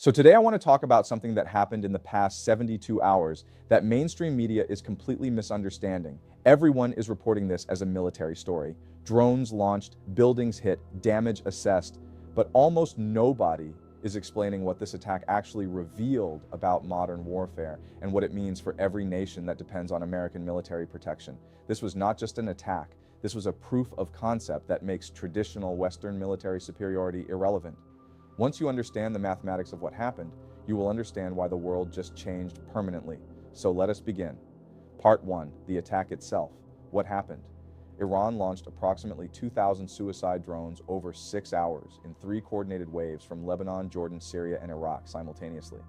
So today I want to talk about something that happened in the past 72 hours that mainstream media is completely misunderstanding. Everyone is reporting this as a military story. Drones launched, buildings hit, damage assessed, but almost nobody is explaining what this attack actually revealed about modern warfare and what it means for every nation that depends on American military protection. This was not just an attack. This was a proof of concept that makes traditional Western military superiority irrelevant. Once you understand the mathematics of what happened, you will understand why the world just changed permanently. So let us begin. Part 1. The attack itself. What happened? Iran launched approximately 2,000 suicide drones over 6 hours in 3 coordinated waves from Lebanon, Jordan, Syria, and Iraq simultaneously.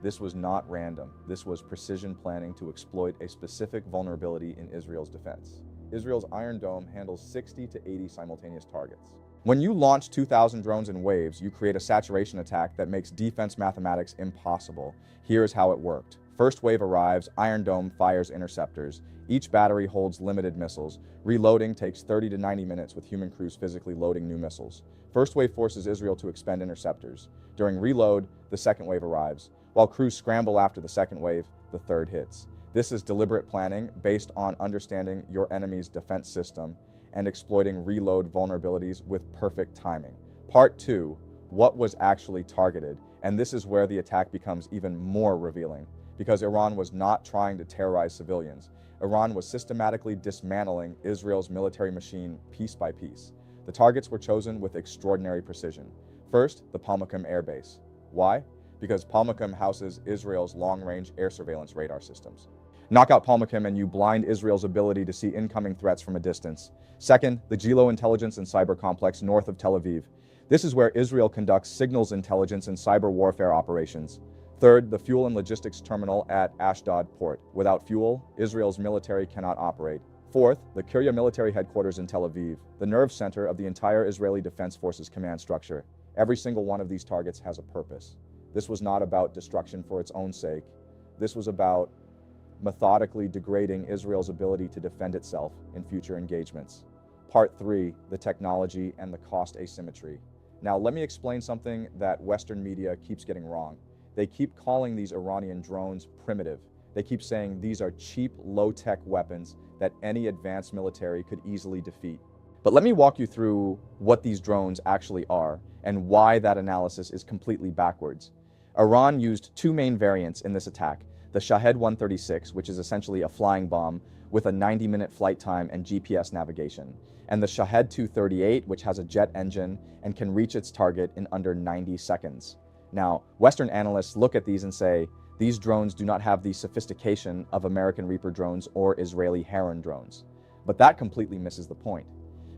This was not random. This was precision planning to exploit a specific vulnerability in Israel's defense. Israel's Iron Dome handles 60 to 80 simultaneous targets. When you launch 2,000 drones in waves, you create a saturation attack that makes defense mathematics impossible. Here's how it worked. First wave arrives, Iron Dome fires interceptors. Each battery holds limited missiles. Reloading takes 30 to 90 minutes with human crews physically loading new missiles. First wave forces Israel to expend interceptors. During reload, the second wave arrives. While crews scramble after the second wave, the third hits. This is deliberate planning based on understanding your enemy's defense system and exploiting reload vulnerabilities with perfect timing. Part 2, what was actually targeted? And this is where the attack becomes even more revealing, because Iran was not trying to terrorize civilians. Iran was systematically dismantling Israel's military machine piece by piece. The targets were chosen with extraordinary precision. First, the Palmaqam Air Base. Why? Because Palmaqam houses Israel's long-range air surveillance radar systems. Knock out Palmaqam and you blind Israel's ability to see incoming threats from a distance. Second, the Gilo Intelligence and Cyber Complex north of Tel Aviv. This is where Israel conducts signals intelligence and cyber warfare operations. Third, the fuel and logistics terminal at Ashdod port. Without fuel, Israel's military cannot operate. Fourth, the Kiryat military headquarters in Tel Aviv, the nerve center of the entire Israeli Defense Forces command structure. Every single one of these targets has a purpose. This was not about destruction for its own sake. This was about methodically degrading Israel's ability to defend itself in future engagements. Part 3, the technology and the cost asymmetry. Now, let me explain something that Western media keeps getting wrong. They keep calling these Iranian drones primitive. They keep saying these are cheap, low-tech weapons that any advanced military could easily defeat. But let me walk you through what these drones actually are and why that analysis is completely backwards. Iran used 2 main variants in this attack: the Shahed 136, which is essentially a flying bomb with a 90-minute flight time and GPS navigation, and the Shahed 238, which has a jet engine and can reach its target in under 90 seconds. Now, Western analysts look at these and say, these drones do not have the sophistication of American Reaper drones or Israeli Heron drones. But that completely misses the point,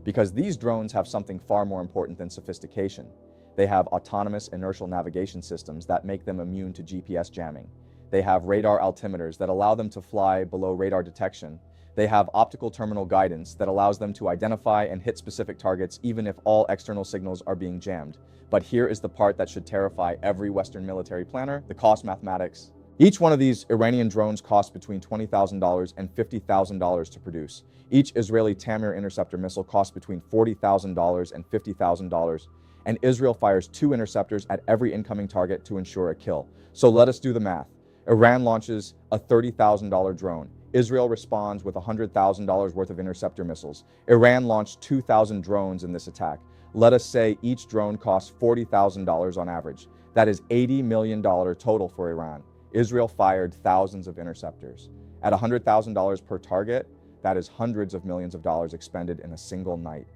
because these drones have something far more important than sophistication. They have autonomous inertial navigation systems that make them immune to GPS jamming. They have radar altimeters that allow them to fly below radar detection. They have optical terminal guidance that allows them to identify and hit specific targets even if all external signals are being jammed. But here is the part that should terrify every Western military planner: the cost mathematics. Each one of these Iranian drones costs between $20,000 and $50,000 to produce. Each Israeli Tamir interceptor missile costs between $40,000 and $50,000. And Israel fires 2 interceptors at every incoming target to ensure a kill. So let us do the math. Iran launches a $30,000 drone. Israel responds with $100,000 worth of interceptor missiles. Iran launched 2,000 drones in this attack. Let us say each drone costs $40,000 on average. That is $80 million total for Iran. Israel fired thousands of interceptors. At $100,000 per target, that is hundreds of millions of dollars expended in a single night.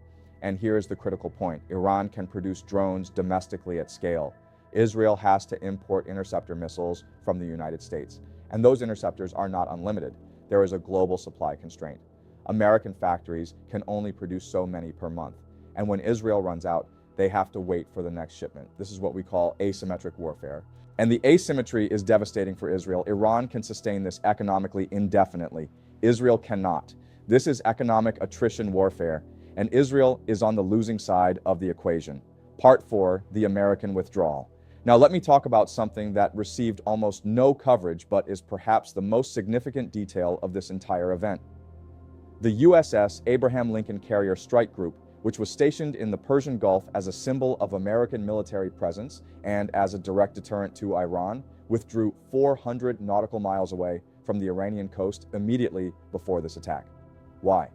And here is the critical point: Iran can produce drones domestically at scale. Israel has to import interceptor missiles from the United States. And those interceptors are not unlimited. There is a global supply constraint. American factories can only produce so many per month. And when Israel runs out, they have to wait for the next shipment. This is what we call asymmetric warfare. And the asymmetry is devastating for Israel. Iran can sustain this economically indefinitely. Israel cannot. This is economic attrition warfare, and Israel is on the losing side of the equation. Part 4, the American withdrawal. Now let me talk about something that received almost no coverage but is perhaps the most significant detail of this entire event. The USS Abraham Lincoln Carrier Strike Group which was stationed in the Persian Gulf as a symbol of American military presence and as a direct deterrent to Iran, withdrew 400 nautical miles away from the Iranian coast immediately before this attack. Why?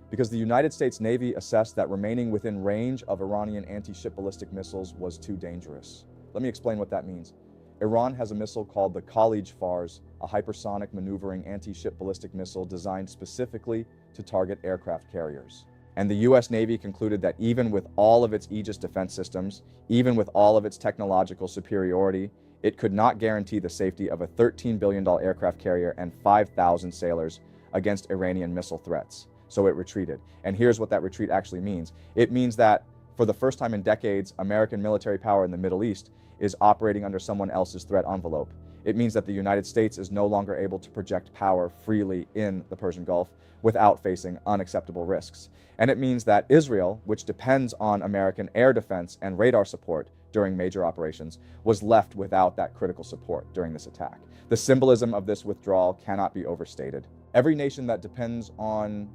Because the United States Navy assessed that remaining within range of Iranian anti-ship ballistic missiles was too dangerous. Let me explain what that means. Iran has a missile called the Khalij Fars, a hypersonic maneuvering anti-ship ballistic missile designed specifically to target aircraft carriers. And the US Navy concluded that even with all of its Aegis defense systems, even with all of its technological superiority, it could not guarantee the safety of a $13 billion aircraft carrier and 5,000 sailors against Iranian missile threats. So it retreated. And here's what that retreat actually means. It means that for the first time in decades, American military power in the Middle East is operating under someone else's threat envelope. It means that the United States is no longer able to project power freely in the Persian Gulf without facing unacceptable risks. And it means that Israel, which depends on American air defense and radar support during major operations, was left without that critical support during this attack. The symbolism of this withdrawal cannot be overstated. Every nation that depends on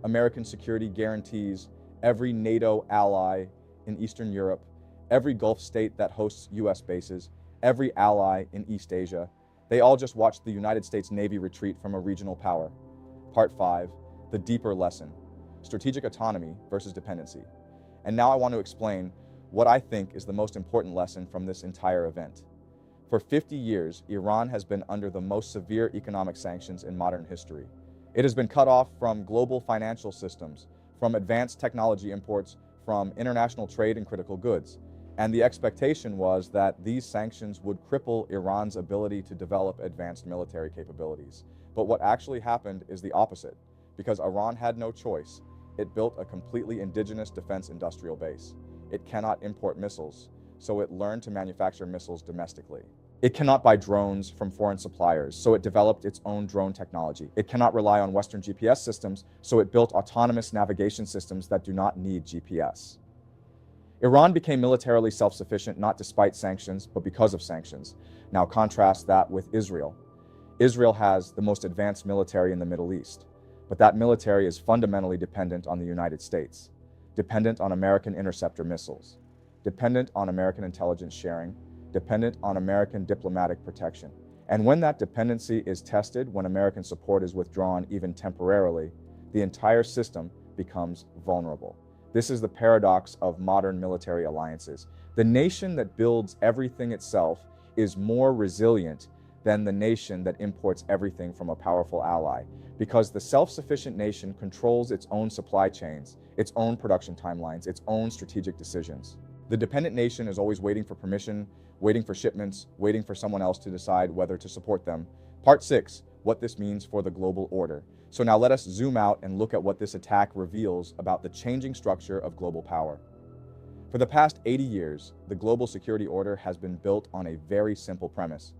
American security guarantees, every NATO ally in Eastern Europe, every Gulf state that hosts US bases, every ally in East Asia, they all just watched the United States Navy retreat from a regional power. Part 5, the deeper lesson, strategic autonomy versus dependency. And now I want to explain what I think is the most important lesson from this entire event. For 50 years, Iran has been under the most severe economic sanctions in modern history. It has been cut off from global financial systems, from advanced technology imports, from international trade in critical goods. And the expectation was that these sanctions would cripple Iran's ability to develop advanced military capabilities. But what actually happened is the opposite. Because Iran had no choice, it built a completely indigenous defense industrial base. It cannot import missiles, so it learned to manufacture missiles domestically. It cannot buy drones from foreign suppliers, so it developed its own drone technology. It cannot rely on Western GPS systems, so it built autonomous navigation systems that do not need GPS. Iran became militarily self-sufficient not despite sanctions, but because of sanctions. Now contrast that with Israel. Israel has the most advanced military in the Middle East, but that military is fundamentally dependent on the United States, dependent on American interceptor missiles, dependent on American intelligence sharing, dependent on American diplomatic protection. And when that dependency is tested, when American support is withdrawn even temporarily, the entire system becomes vulnerable. This is the paradox of modern military alliances. The nation that builds everything itself is more resilient than the nation that imports everything from a powerful ally, because the self-sufficient nation controls its own supply chains, its own production timelines, its own strategic decisions. The dependent nation is always waiting for permission, waiting for shipments, waiting for someone else to decide whether to support them. Part 6, what this means for the global order. So now let us zoom out and look at what this attack reveals about the changing structure of global power. For the past 80 years, the global security order has been built on a very simple premise.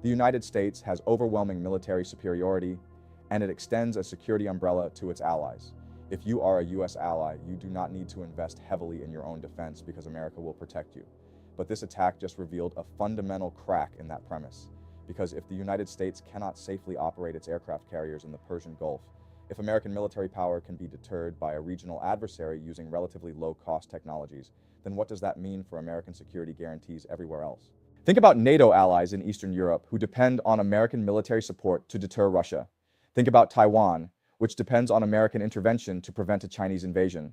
The United States has overwhelming military superiority, and it extends a security umbrella to its allies. If you are a US ally, you do not need to invest heavily in your own defense because America will protect you. But this attack just revealed a fundamental crack in that premise. Because if the United States cannot safely operate its aircraft carriers in the Persian Gulf, if American military power can be deterred by a regional adversary using relatively low-cost technologies, then what does that mean for American security guarantees everywhere else? Think about NATO allies in Eastern Europe who depend on American military support to deter Russia. Think about Taiwan, which depends on American intervention to prevent a Chinese invasion.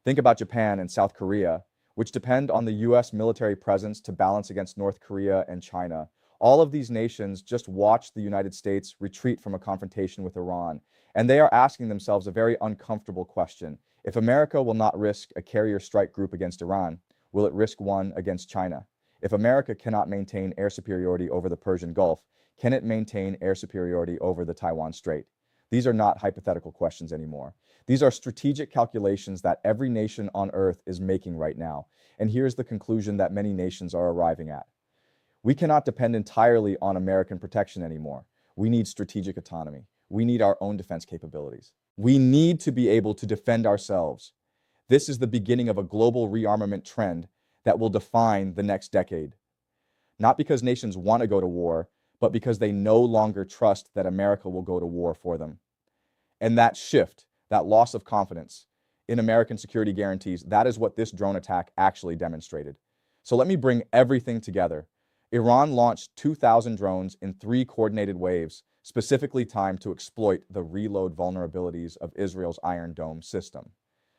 Think about Japan and South Korea, which depend on the US military presence to balance against North Korea and China. All of these nations just watched the United States retreat from a confrontation with Iran, and they are asking themselves a very uncomfortable question. If America will not risk a carrier strike group against Iran, will it risk one against China? If America cannot maintain air superiority over the Persian Gulf, can it maintain air superiority over the Taiwan Strait? These are not hypothetical questions anymore. These are strategic calculations that every nation on Earth is making right now. And here's the conclusion that many nations are arriving at. We cannot depend entirely on American protection anymore. We need strategic autonomy. We need our own defense capabilities. We need to be able to defend ourselves. This is the beginning of a global rearmament trend that will define the next decade. Not because nations want to go to war, but because they no longer trust that America will go to war for them. And that shift, that loss of confidence, in American security guarantees, that is what this drone attack actually demonstrated. So let me bring everything together. Iran launched 2,000 drones in 3 coordinated waves, specifically timed to exploit the reload vulnerabilities of Israel's Iron Dome system.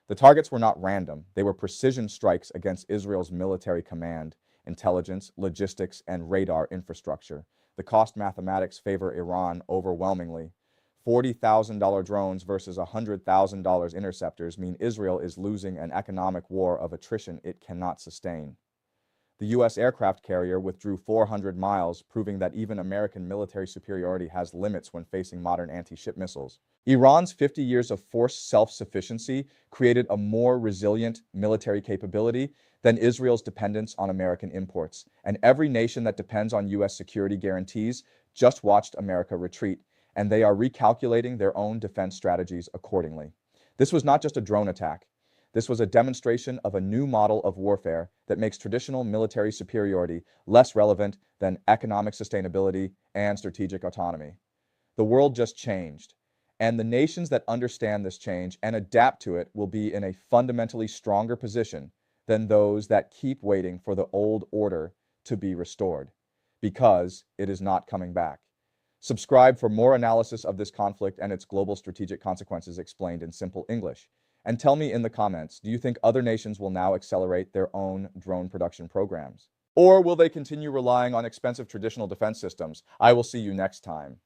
The targets were not random. They were precision strikes against Israel's military command, intelligence, logistics, and radar infrastructure. The cost mathematics favor Iran overwhelmingly. $40,000 drones versus $100,000 interceptors mean Israel is losing an economic war of attrition it cannot sustain. The U.S. aircraft carrier withdrew 400 miles, proving that even American military superiority has limits when facing modern anti-ship missiles. Iran's 50 years of forced self-sufficiency created a more resilient military capability than Israel's dependence on American imports. And every nation that depends on U.S. security guarantees just watched America retreat, and they are recalculating their own defense strategies accordingly. This was not just a drone attack. This was a demonstration of a new model of warfare that makes traditional military superiority less relevant than economic sustainability and strategic autonomy. The world just changed, and the nations that understand this change and adapt to it will be in a fundamentally stronger position than those that keep waiting for the old order to be restored, because it is not coming back. Subscribe for more analysis of this conflict and its global strategic consequences explained in simple English. And tell me in the comments, do you think other nations will now accelerate their own drone production programs? Or will they continue relying on expensive traditional defense systems? I will see you next time.